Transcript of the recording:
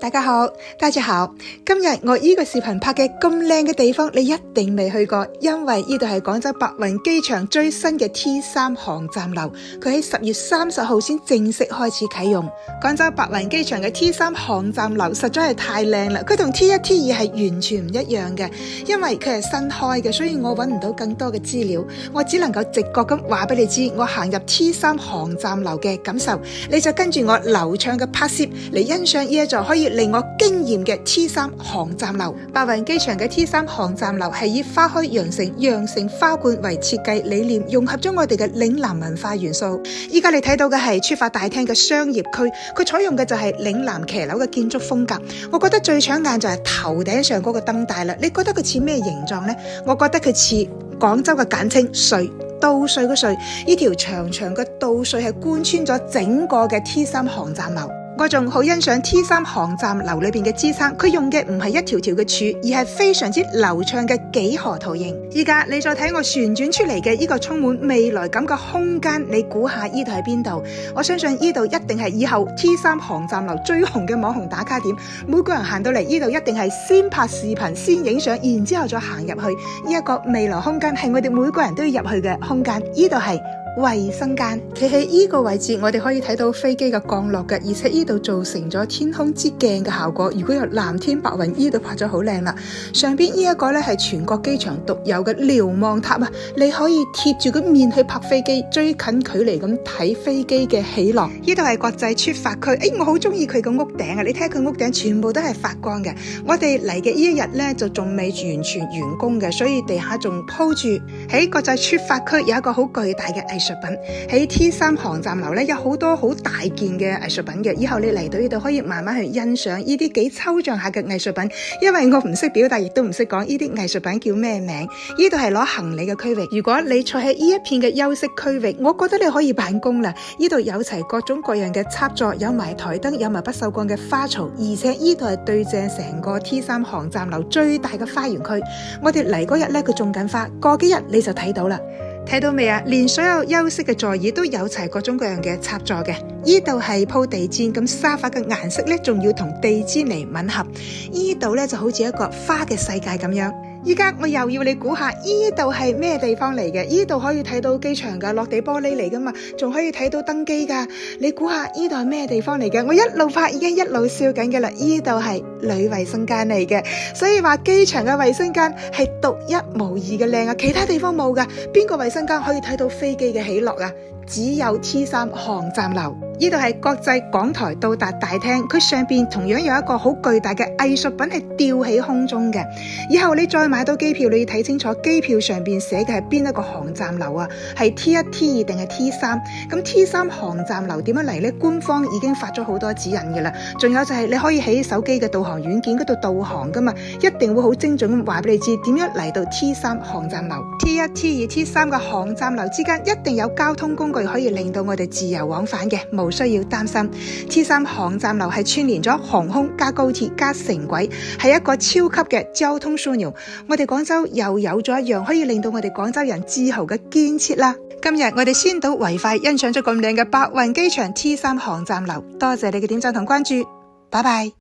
大家好，今日我呢個視頻拍嘅咁靚嘅地方，你一定未去過，因為呢度係廣州白雲機場最新嘅 T3 航站樓，佢喺10月30號先正式開始啟用。廣州白雲機場嘅 T3 航站樓實在係太靚啦，佢同 T1、T2係完全唔一樣嘅，因為佢係新開嘅，所以我揾唔到更多嘅資料，我只能夠直覺咁話俾你知，我行入 T3 航站樓嘅感受，你就跟住我流暢嘅拍攝嚟欣賞呢一座可以令我驚艷嘅 T3 航站樓。白雲機場嘅 T3 航站樓係以花開羊城花冠為設計理念，融合咗我哋嘅嶺南文化元素。依家你睇到嘅係出發大廳嘅商業區，佢採用嘅就係嶺南騎樓嘅建築風格。我覺得最搶眼就係頭頂上嗰個燈帶啦，你覺得佢似咩形狀呢？我覺得佢似廣州嘅簡稱穗，稻穗嘅穗，呢條長長嘅稻穗係貫穿咗整個嘅 T3 航站樓。我仲好欣賞 T3 航站樓裏邊嘅支撐，佢用嘅唔係一條條嘅柱，而係非常之流暢嘅幾何圖形。依家你再睇我旋轉出嚟嘅呢個充滿未來感嘅空間，你估下呢度喺邊度？我相信呢度一定係以後 T3 航站樓最紅嘅網紅打卡點。每個人行到嚟呢度一定係先拍視頻，先影相，然之後再行入去。呢一個未來空間係我哋每個人都要入去嘅空間。呢度係衛生間，企喺呢個位置，我哋可以睇到飛機嘅降落嘅，而且呢度做成咗天空之鏡嘅效果。如果有藍天白雲，呢度拍咗好靚啦。上邊呢一個咧係全國機場獨有嘅瞭望塔啊，你可以貼住個面去拍飛機，最近距離咁睇飛機嘅起落。呢度係國際出發區，我好中意佢個屋頂啊！你睇下佢屋頂全部都係發光嘅。我哋嚟嘅呢一日咧就仲未完全完工嘅，所以地下仲鋪住。喺國際出發區有一個好巨大嘅藝術品，喺 T3 航站樓咧有好多好大件嘅藝術品嘅，以後你嚟到呢度可以慢慢去欣賞呢啲幾抽象下嘅藝術品，因為我唔識表達，亦都唔識講呢啲藝術品叫咩名。呢度係攞行李嘅區域，如果你坐喺呢一片嘅休息區域，我覺得你可以辦公啦。呢度有齊各種各樣嘅插座，有埋台燈，有埋不鏽鋼嘅花槽，而且呢度係對正成個 T3 航站樓最大嘅花園區。我哋嚟嗰日咧佢種緊花，過幾日你就睇到啦。睇到未啊？連所有休息嘅座椅都有齊各種各樣嘅插座嘅。呢度係鋪地氈，咁沙發嘅顏色咧仲要同地氈嚟吻合。呢度咧就好似一個花嘅世界咁樣。依家我又要你估下呢度係咩地方嚟嘅？呢度可以睇到機場噶，落地玻璃嚟噶嘛，仲可以睇到登機噶。你估下呢度係咩地方嚟嘅？我一路拍已經一路笑緊嘅啦。呢度係女衛生間嚟嘅，所以話機場嘅衛生間係獨一無二嘅靚啊，其他地方冇噶。邊個衛生間可以睇到飛機嘅起落啊？只有 T3 航站樓。呢度係國際港台到達大廳，佢上邊同樣有一個好巨大嘅藝術品係吊起空中嘅。以後你再買到機票，你要睇清楚機票上邊寫嘅係邊一個航站樓啊？係 T1、T2 定係 T3？ 咁 T3 航站樓點樣嚟呢？官方已經發咗好多指引嘅啦。仲有就係你可以喺手機嘅導航軟件嗰度導航噶嘛，一定會好精準咁話俾你知點樣嚟到 T3 航站樓。T1、T2、T3 嘅航站樓之間一定有交通工具可以令到我哋自由往返嘅，無需要擔心。T3 航站樓係串聯咗航空加高鐵加城軌，係一個超級嘅交通樞紐。我哋廣州又有咗一樣可以令到我哋廣州人自豪嘅建設啦。今日我哋先睹為快，欣賞咗咁靚嘅白雲機場 T3 航站樓。多謝你嘅點讚同關注，拜拜。